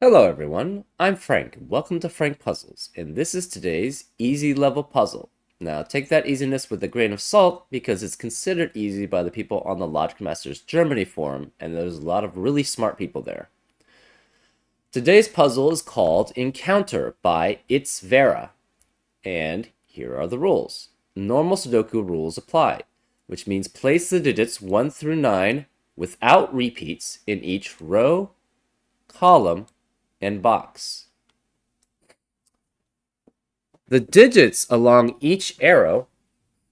Hello everyone, I'm Frank, and welcome to Frank Puzzles, and this is today's easy level puzzle. Now take that easiness with a grain of salt because it's considered easy by the people on the Logic Masters Germany forum, and there's a lot of really smart people there. Today's puzzle is called Encounter by It's Vera, and here are the rules. Normal Sudoku rules apply, which means place the digits 1 through 9 without repeats in each row, column, and box. The digits along each arrow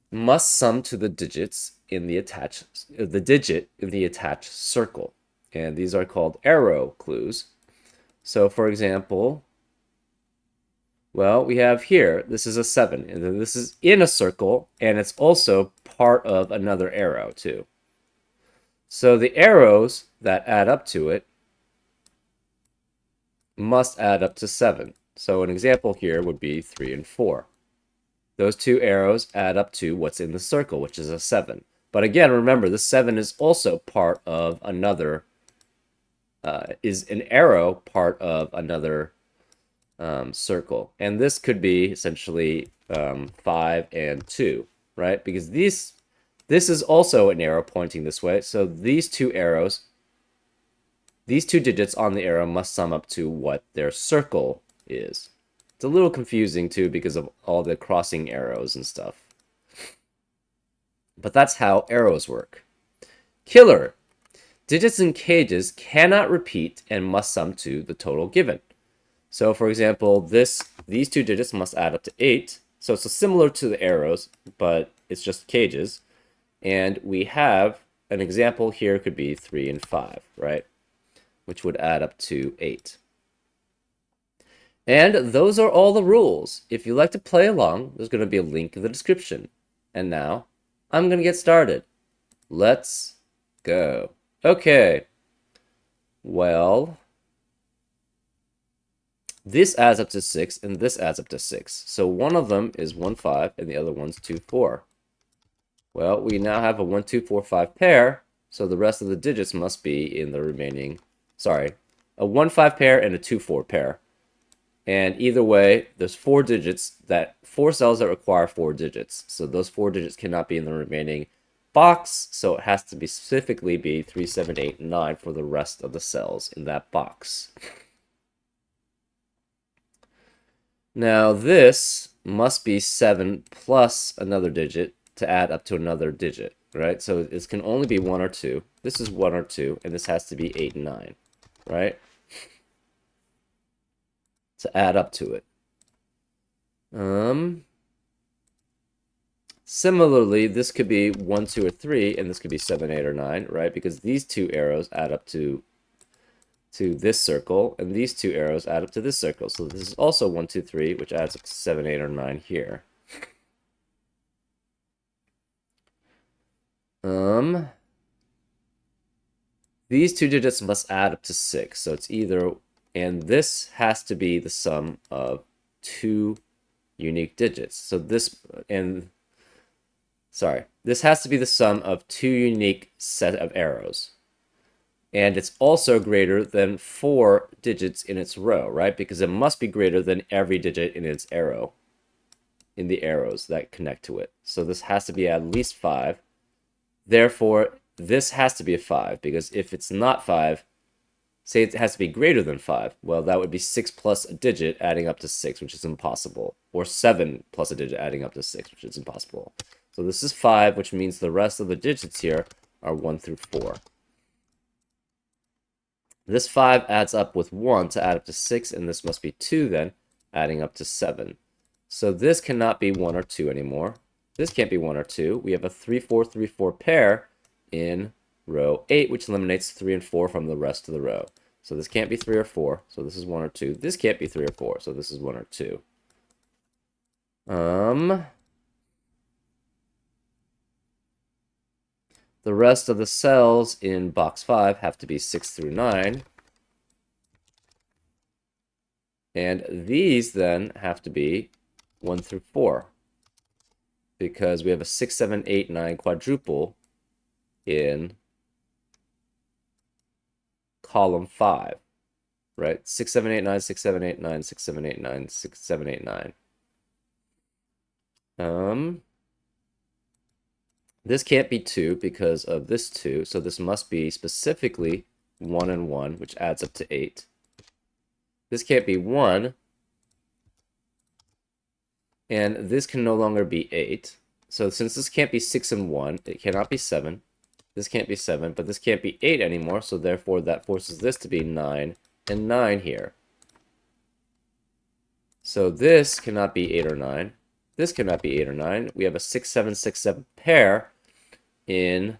must sum to the digits in the digit in the attached circle, and these are called arrow clues. So, for example, well, we have here, this is a 7, and then this is in a circle, and it's also part of another arrow, too. So the arrows that add up to it must add up to 7. So an example here would be 3 and 4. Those two arrows add up to what's in the circle, which is a 7. But again, remember, the 7 is also part of another, is an arrow part of another circle. And this could be essentially 5 and 2, right? Because this is also an arrow pointing this way. So these two arrows, these two digits on the arrow must sum up to what their circle is. It's a little confusing too because of all the crossing arrows and stuff. But that's how arrows work. Killer. Digits in cages cannot repeat and must sum to the total given. So for example, these two digits must add up to 8. So it's similar to the arrows, but it's just cages. And we have an example here could be 3 and 5, right? Which would add up to 8. And those are all the rules. If you'd like to play along, there's going to be a link in the description. And now, I'm going to get started. Let's go. Okay. Well, this adds up to 6, and this adds up to 6. So one of them is 1, 5, and the other one's 2, 4. Well, we now have a 1, 2, 4, 5 pair, so the rest of the digits must be in the remaining, sorry, a 1, 5 pair and a 2, 4 pair. And either way, there's 4 cells that require 4 digits. So those 4 digits cannot be in the remaining box, so it has to be specifically be 3, 7, 8, 9 for the rest of the cells in that box. Now this must be 7 plus another digit to add up to another digit, right? So this can only be 1 or 2. This is 1 or 2, and this has to be 8 and 9, right? To add up to it. Similarly, this could be 1, 2, or 3, and this could be 7, 8, or 9, right? Because these two arrows add up to this circle, and these two arrows add up to this circle. So this is also 1, 2, 3, which adds up to 7, 8, or 9 here. These two digits must add up to 6, so it's either, and this has to be the sum of 2 unique digits. So this has to be the sum of 2 unique set of arrows. And it's also greater than 4 digits in its row, right? Because it must be greater than every digit in its arrow, in the arrows that connect to it. So this has to be at least 5. Therefore, this has to be a 5, because if it's not 5, say it has to be greater than 5, well, that would be 6 plus a digit adding up to 6, which is impossible. Or 7 plus a digit adding up to 6, which is impossible. So this is 5, which means the rest of the digits here are 1 through 4. This 5 adds up with 1 to add up to 6, and this must be 2 then, adding up to 7. So this cannot be 1 or 2 anymore. This can't be 1 or 2. We have a 3, 4, 3, 4 pair in row 8, which eliminates 3 and 4 from the rest of the row. So this can't be 3 or 4, so this is 1 or 2. This can't be 3 or 4, so this is 1 or 2. The rest of the cells in box 5 have to be 6 through 9. And these then have to be 1 through 4. Because we have a 6, 7, 8, 9 quadruple in column 5, right? 6, 7, 8, 9, 6, 7, 8, 9, 6, 7, 8, 9, 6, 7, 8, 9. This can't be 2 because of this 2, so this must be specifically 1 and 1, which adds up to 8. This can't be 1, and this can no longer be 8. So since this can't be 6 and 1, it cannot be 7. This can't be 7, but this can't be 8 anymore, so therefore that forces this to be 9 and 9 here. So this cannot be 8 or 9. This cannot be 8 or 9. We have a 6, 7, 6, 7 pair in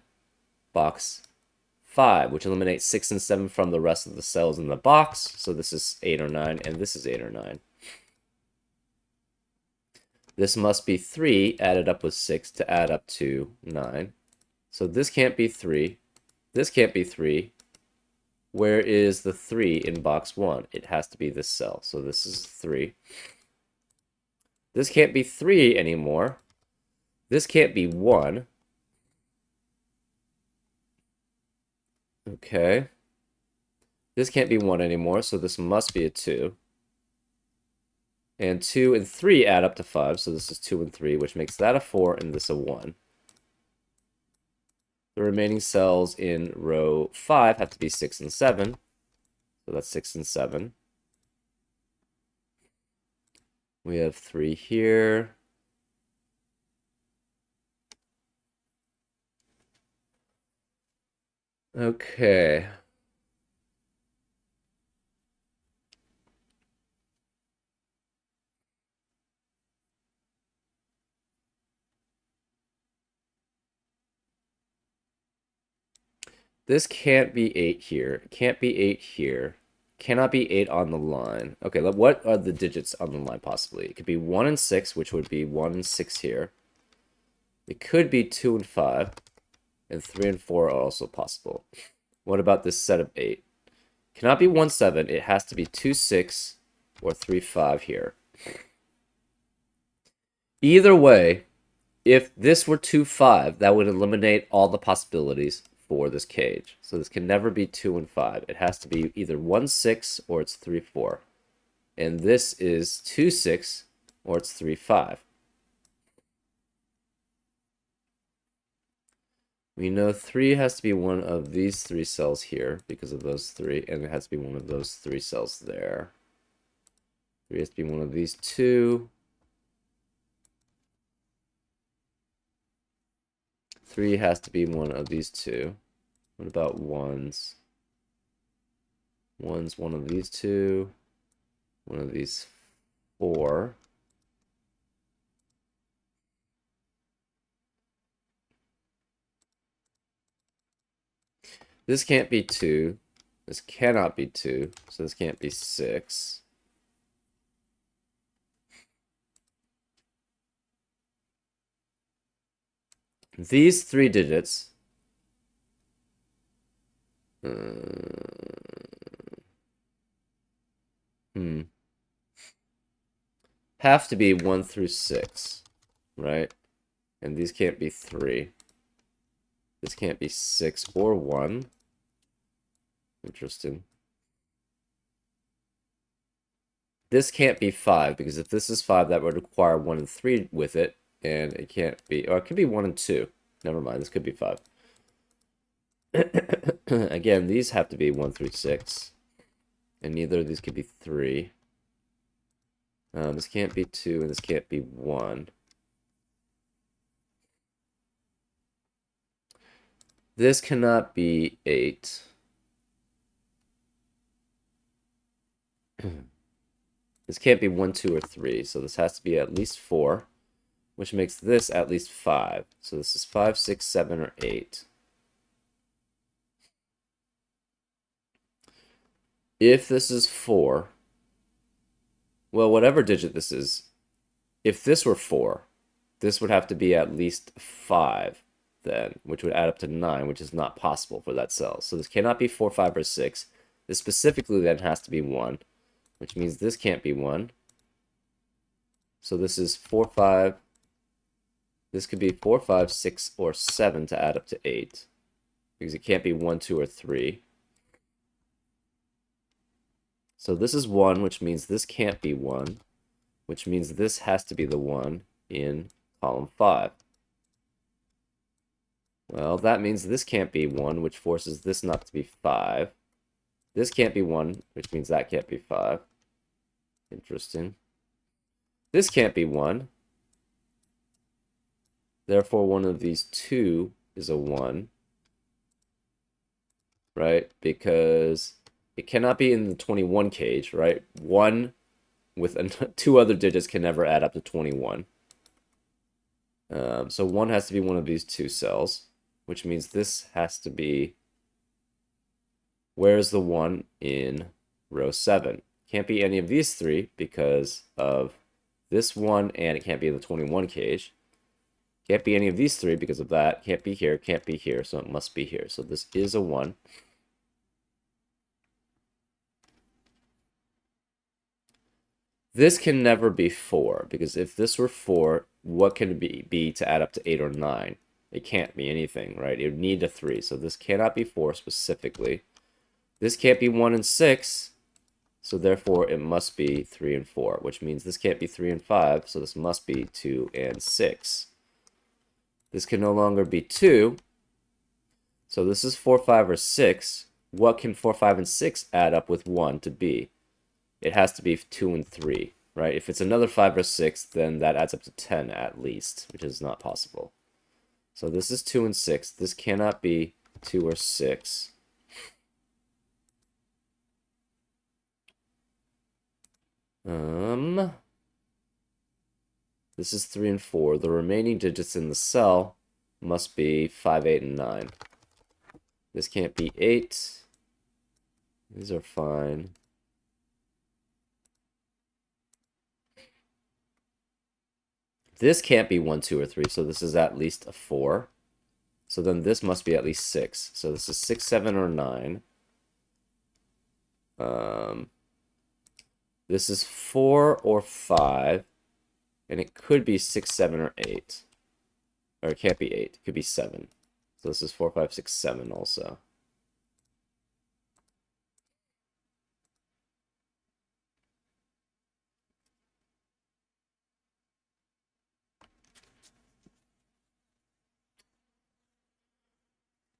box 5, which eliminates 6 and 7 from the rest of the cells in the box. So this is 8 or 9, and this is 8 or 9. This must be 3 added up with 6 to add up to 9. So this can't be 3. This can't be 3. Where is the 3 in box 1? It has to be this cell. So this is 3. This can't be 3 anymore. This can't be 1. Okay. This can't be 1 anymore, so this must be a 2. And 2 and 3 add up to 5, so this is 2 and 3, which makes that a 4 and this a 1. The remaining cells in row 5 have to be 6 and 7. So that's 6 and 7. We have 3 here. Okay. This can't be 8 here. Can't be 8 here. Cannot be 8 on the line. Okay, what are the digits on the line possibly? It could be 1 and 6, which would be 1 and 6 here. It could be 2 and 5. And 3 and 4 are also possible. What about this set of 8? Cannot be 1, 7. It has to be 2, 6 or 3, 5 here. Either way, if this were 2, 5, that would eliminate all the possibilities for this cage. So this can never be 2 and 5. It has to be either 1, 6 or it's 3, 4. And this is 2, 6 or it's 3, 5. We know 3 has to be one of these 3 cells here because of those 3, and it has to be one of those 3 cells there. 3 has to be one of these 2. 3 has to be one of these 2. What about 1s? 1's one of these 2. One of these 4. This can't be 2. This cannot be 2. So this can't be 6. These 3 digits have to be 1 through 6, right? And these can't be 3. This can't be 6 or 1. Interesting. This can't be 5, because if this is 5, that would require 1 and 3 with it, and it can't be, or it could be 1 and 2. Never mind, this could be 5. Again, these have to be 1 through 6, and neither of these could be 3. This can't be 2, and this can't be 1. This cannot be 8. This can't be 1, 2, or 3, so this has to be at least 4, which makes this at least 5. So this is 5, 6, 7, or 8. If this is 4, well, whatever digit this is, if this were 4, this would have to be at least 5 then, which would add up to 9, which is not possible for that cell. So this cannot be 4, 5, or 6. This specifically then has to be 1, which means this can't be 1. So this is 4, 5. This could be 4, 5, 6, or 7 to add up to 8, because it can't be 1, 2, or 3. So this is 1, which means this can't be 1, which means this has to be the 1 in column 5. Well, that means this can't be 1, which forces this not to be 5. This can't be 1, which means that can't be 5. Interesting. This can't be 1. Therefore, one of these two is a 1. Right? Because it cannot be in the 21 cage, right? 1 with 2 other digits can never add up to 21. So 1 has to be one of these 2 cells, which means this has to be... Where's the 1 in row 7? Can't be any of these 3 because of this 1, and it can't be in the 21 cage. Can't be any of these 3 because of that. Can't be here, can't be here, so it must be here. So this is a 1. This can never be 4, because if this were 4, what can it be to add up to 8 or 9? It can't be anything, right? It would need a 3, so this cannot be 4 specifically. This can't be 1 and 6, so therefore it must be 3 and 4, which means this can't be 3 and 5, so this must be 2 and 6. This can no longer be 2, so this is 4, 5, or 6. What can 4, 5, and 6 add up with 1 to be? It has to be 2 and 3, right? If it's another 5 or 6, then that adds up to 10 at least, which is not possible. So this is 2 and 6. This cannot be 2 or 6. This is 3 and 4. The remaining digits in the cell must be 5, 8, and 9. This can't be 8. These are fine. This can't be 1, 2, or 3, so this is at least a 4. So then this must be at least 6. So this is 6, 7, or 9. This is 4 or 5. And it could be 6, 7, or 8. Or it can't be 8. It could be 7. So this is 4, 5, 6, 7 also.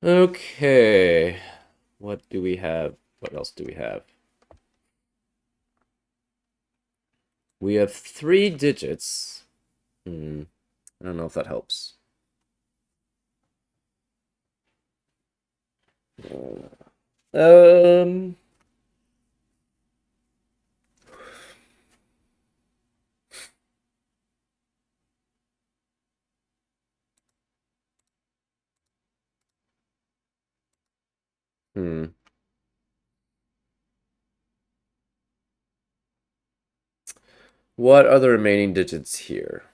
Okay. What do we have? What else do we have? We have 3 digits. I don't know if that helps. Um... Hmm. What are the remaining digits here?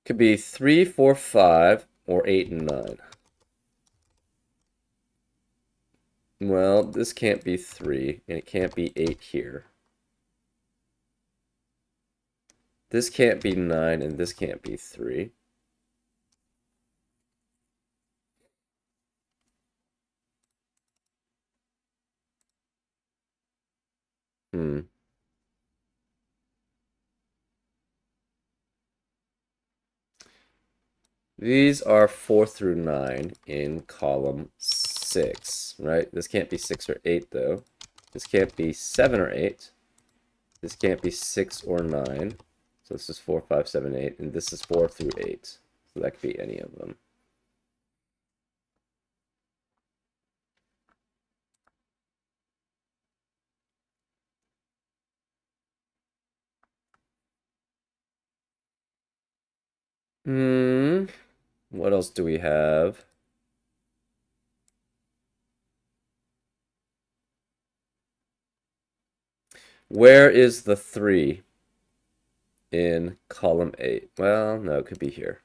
Could be 3, 4, 5, or 8 and 9. Well, this can't be 3, and it can't be 8 here. This can't be 9, and this can't be 3. These are 4 through 9 in column 6, right? This can't be 6 or 8, though. This can't be 7 or 8. This can't be 6 or 9. So this is 4, 5, 7, 8. And this is 4 through 8. So that could be any of them. What else do we have? Where is the 3 in column 8? Well, no, it could be here.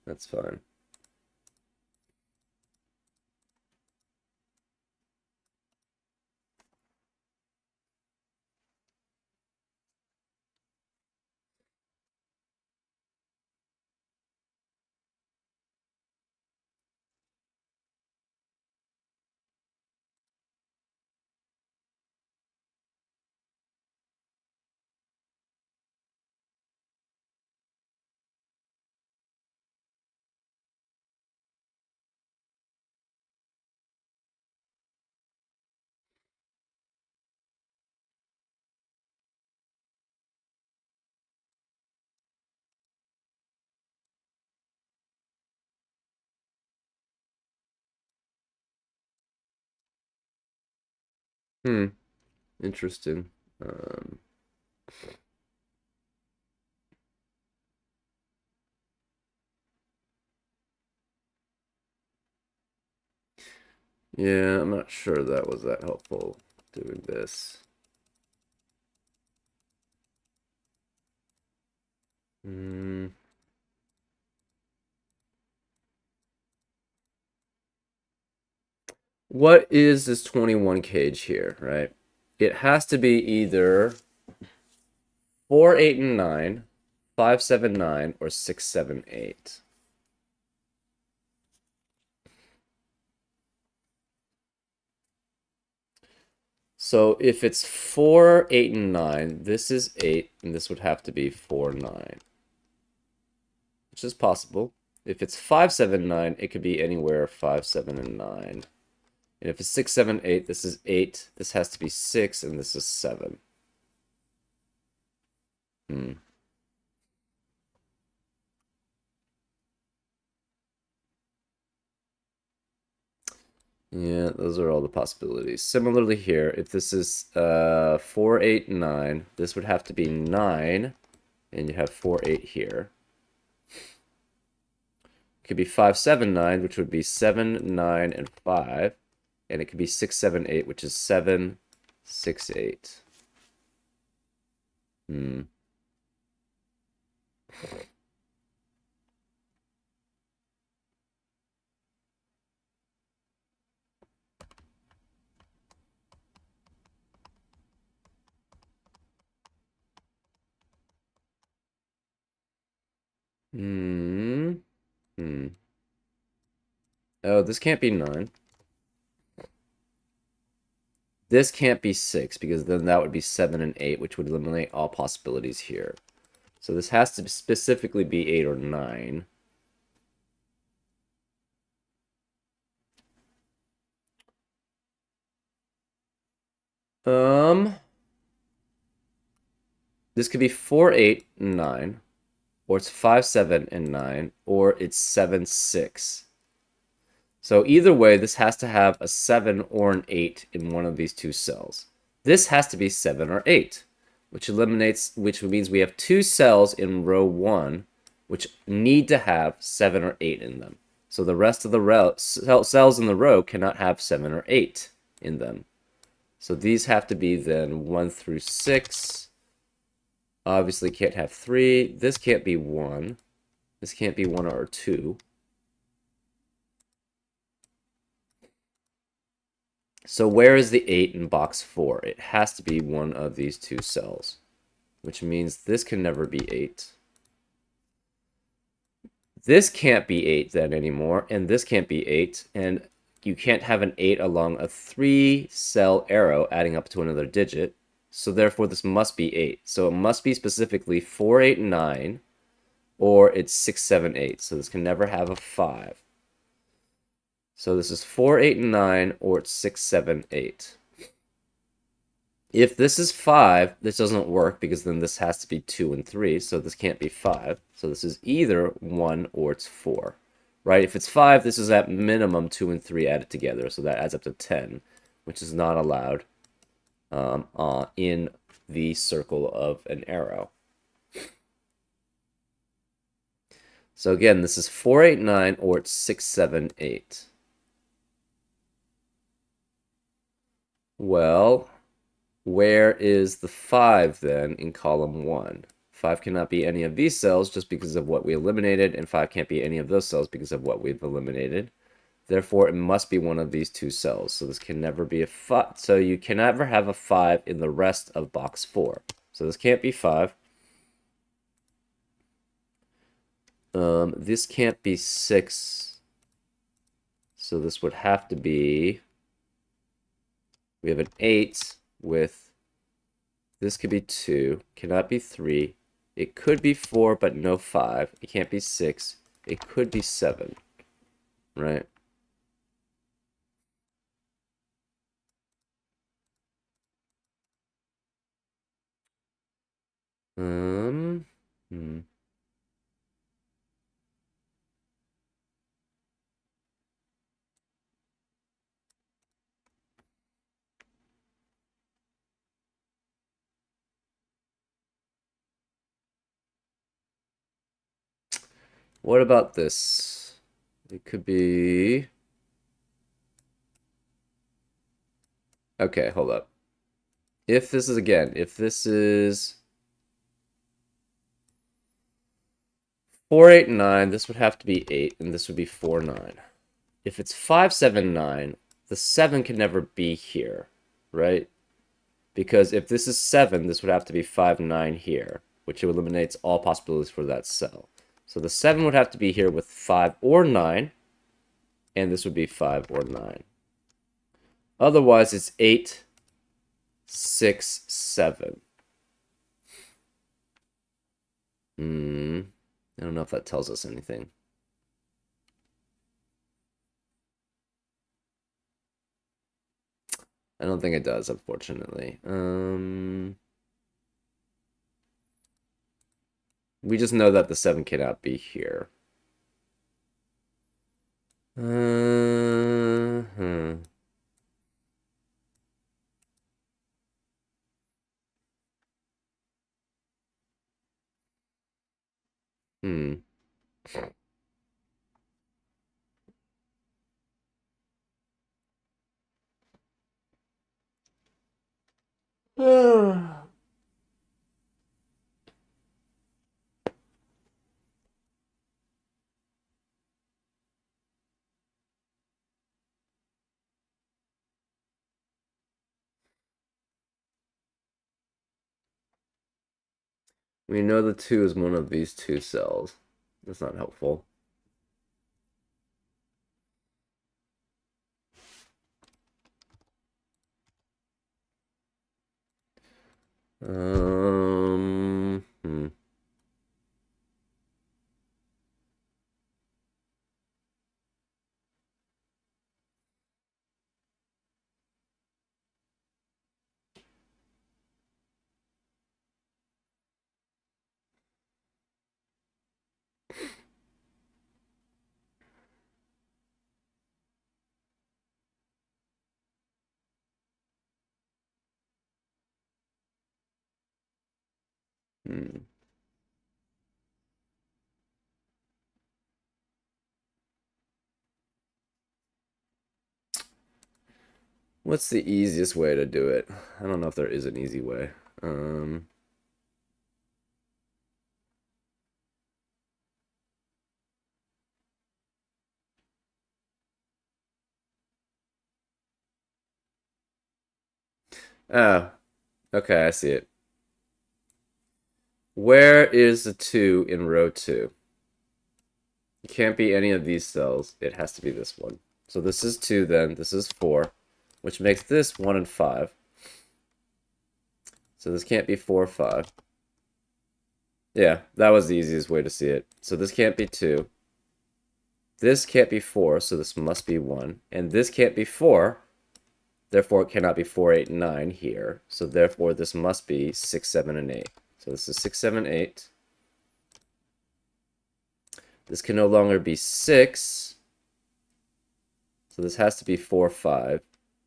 That's fine. Hmm. Interesting. Um, yeah, I'm not sure that was that helpful doing this. Hmm. What is this 21 cage here, right? It has to be either 4, 8, and 9, 5, 7, 9, or 6, 7, 8. So if it's 4, 8, and 9, this is 8, and this would have to be 4, 9, which is possible. If it's 5, 7, 9, it could be anywhere 5, 7, and 9. And if it's 6, 7, 8, this is 8. This has to be 6, and this is 7. Hmm. Yeah, those are all the possibilities. Similarly here, if this is 4, 8, 9, this would have to be 9, and you have 4, 8 here. It could be 5, 7, 9, which would be 7, 9, and 5. And it could be 6, 7, 8, which is 7, 6, 8. Hmm. Hmm. Hmm. Oh, this can't be 9. This can't be 6, because then that would be 7 and 8, which would eliminate all possibilities here. So this has to specifically be 8 or 9. Um, this could be 4, 8, and 9, or it's 5, 7, and 9, or it's 7, 6. So either way, this has to have a 7 or an 8 in one of these two cells. This has to be 7 or 8, which means we have two cells in row 1 which need to have 7 or 8 in them. So the rest of the cells in the row cannot have 7 or 8 in them. So these have to be then 1 through 6. Obviously can't have 3. This can't be 1. This can't be 1 or 2. So where is the 8 in box 4? It has to be one of these two cells, which means this can never be 8. This can't be 8 then anymore, and this can't be 8, and you can't have an 8 along a 3-cell arrow adding up to another digit, so therefore this must be 8. So it must be specifically 4, 8, 9, or it's 6, 7, 8. So this can never have a 5. So this is 4, 8, and 9, or it's 6, 7, 8. If this is 5, this doesn't work because then this has to be 2 and 3, so this can't be 5. So this is either 1 or it's 4, right? If it's 5, this is at minimum 2 and 3 added together, so that adds up to 10, which is not allowed in the circle of an arrow. So again, this is 4, 8, 9, or it's 6, 7, 8. Well, where is the 5 then in column 1? 5 cannot be any of these cells just because of what we eliminated, and 5 can't be any of those cells because of what we've eliminated. Therefore, it must be one of these two cells. So this can never be a 5. So you can never have a 5 in the rest of box 4. So this can't be 5. This can't be 6. So this would have to be... We have an 8 with... This could be 2. Cannot be 3. It could be 4, but no 5. It can't be 6. It could be 7, right? Um, hmm. What about this? It could be... Okay, hold up. If this is 4, 8, 9, this would have to be 8, and this would be 4, 9. If it's 5, 7, 9, the 7 can never be here, right? Because if this is 7, this would have to be 5, 9 here, which eliminates all possibilities for that cell. So the 7 would have to be here with 5 or 9, and this would be 5 or 9. Otherwise, it's 8, 6, 7. I don't know if that tells us anything. I don't think it does, unfortunately. We just know that the 7 cannot be here. Hmm. We know the 2 is one of these two cells. That's not helpful. Hmm. Hmm. What's the easiest way to do it? I don't know if there is an easy way. Oh, okay, I see it. Where is the 2 in row 2? It can't be any of these cells. It has to be this one. So this is 2 then. This is 4, which makes this 1 and 5. So this can't be 4 or 5. Yeah, that was the easiest way to see it. So this can't be 2. This can't be 4, so this must be 1. And this can't be 4, therefore it cannot be 4, 8, 9 here. So therefore this must be 6, 7, and 8. So this is 6, 7, 8. This can no longer be 6. So this has to be 4, 5.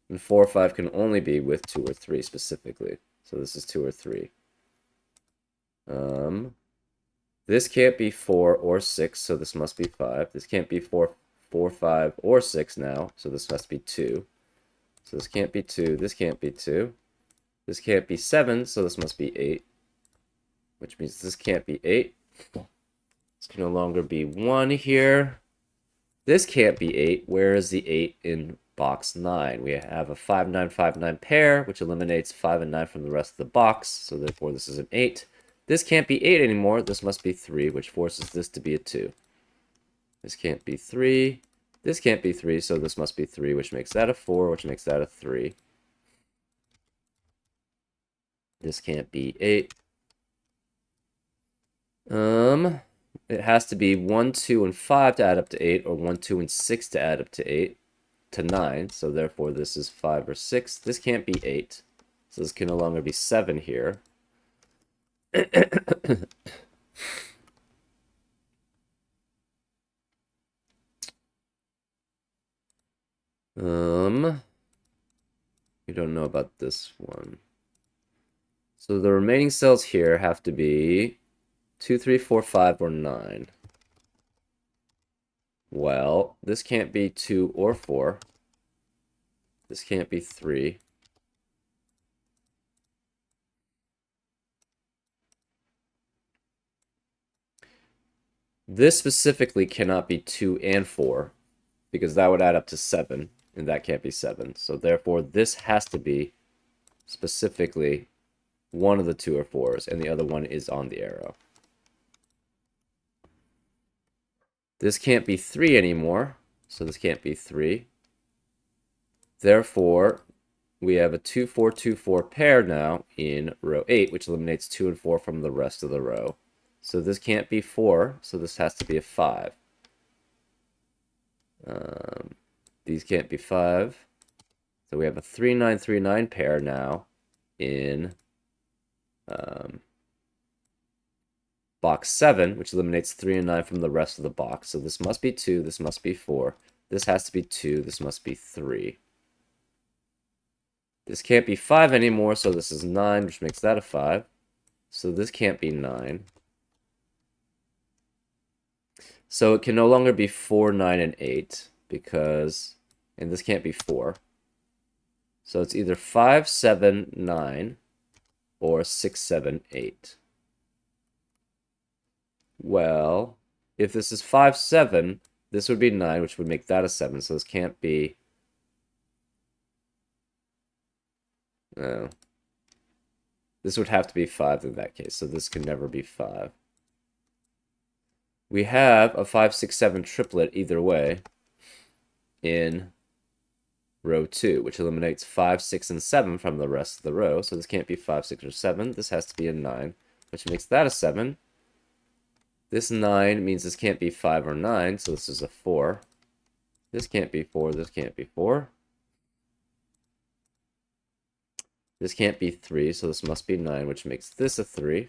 And 4, 5 can only be with 2 or 3 specifically. So this is 2 or 3. This can't be 4 or 6, so this must be 5. This can't be 4, 5, or 6 now, so this must be 2. So this can't be 2. This can't be 2. This can't be 7, so this must be 8. Which means this can't be 8. This can no longer be 1 here. This can't be 8. Where is the 8 in box 9? We have a 5, 9, 5, 9 pair, which eliminates 5 and 9 from the rest of the box. So therefore this is an 8. This can't be 8 anymore. This must be 3, which forces this to be a 2. This can't be 3. This can't be 3, so this must be 3, which makes that a 4, which makes that a 3. This can't be 8. It has to be 1, 2, and 5 to add up to 8, or 1, 2, and 6 to add up to 8, to 9. So therefore this is 5 or 6. This can't be 8. So this can no longer be 7 here. We don't know about this one. So the remaining cells here have to be 2, 3, 4, 5, or 9. Well, this can't be 2 or 4. This can't be 3. This specifically cannot be 2 and 4, because that would add up to 7, and that can't be 7. So therefore, this has to be specifically one of the 2 or 4s, and the other one is on the arrow. This can't be 3 anymore, so this can't be 3. Therefore, we have a 2, 4, 2, 4 pair now in row 8, which eliminates 2 and 4 from the rest of the row. So this can't be 4, so this has to be a 5. These can't be 5. So we have a 3, 9, 3, 9 pair now in box 7, which eliminates 3 and 9 from the rest of the box. So this must be 2, this must be 4. This has to be 2, this must be 3. This can't be 5 anymore, so this is 9, which makes that a 5. So this can't be 9. So it can no longer be 4, 9, and 8, because... and this can't be 4. So it's either 5, 7, 9, or 6, 7, 8. Well, if this is 5, 7, this would be 9, which would make that a 7, so this can't be... no. This would have to be 5 in that case, so this can never be 5. We have a 5, 6, 7 triplet either way in row 2, which eliminates 5, 6, and 7 from the rest of the row. So this can't be 5, 6, or 7. This has to be a 9, which makes that a 7. This 9 means this can't be 5 or 9, so this is a 4. This can't be 4, this can't be 4. This can't be 3, so this must be 9, which makes this a 3.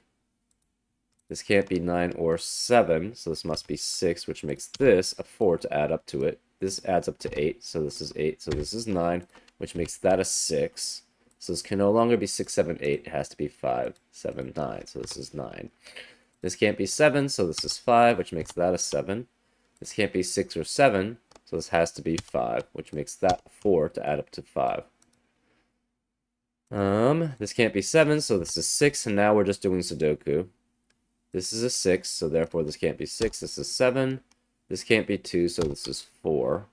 This can't be 9 or 7, so this must be 6, which makes this a 4 to add up to it. This adds up to 8, so this is 8, so this is 9, which makes that a 6. So this can no longer be 6, 7, 8. It has to be 5, 7, 9, so this is 9. This can't be 7, so this is 5, which makes that a 7. This can't be 6 or 7, so this has to be 5, which makes that 4 to add up to 5. This can't be 7, so this is 6, and now we're just doing Sudoku. This is a 6, so therefore this can't be 6, this is 7. This can't be 2, so this is 4.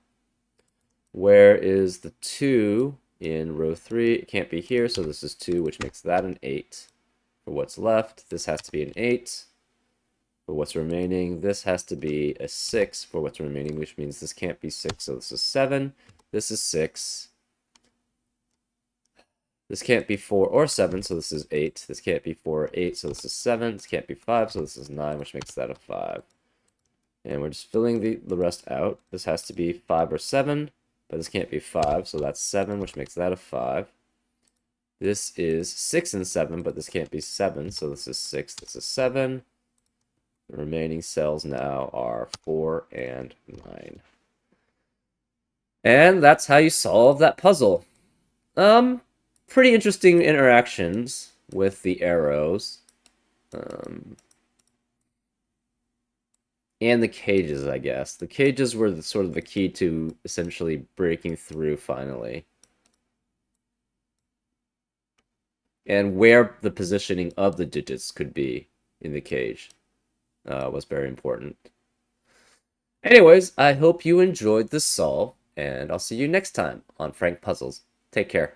Where is the 2 in row 3? It can't be here, so this is 2, which makes that an 8. For what's left, this has to be an 8. For what's remaining, this has to be a 6 for what's remaining, which means this can't be 6, so this is 7. This is 6. This can't be 4 or 7, so this is 8. This can't be 4 or 8, so this is 7. This can't be 5, so this is 9, which makes that a 5. And we're just filling the rest out. This has to be 5 or 7, but this can't be 5, so that's 7, which makes that a 5. This is 6 and 7, but this can't be 7, so this is 6, this is 7. The remaining cells now are 4 and 9. And that's how you solve that puzzle. Pretty interesting interactions with the arrows. And the cages, I guess. The cages were sort of the key to essentially breaking through finally. And where the positioning of the digits could be in the cage was very important. Anyways, I hope you enjoyed this solve, and I'll see you next time on Frank Puzzles. Take care.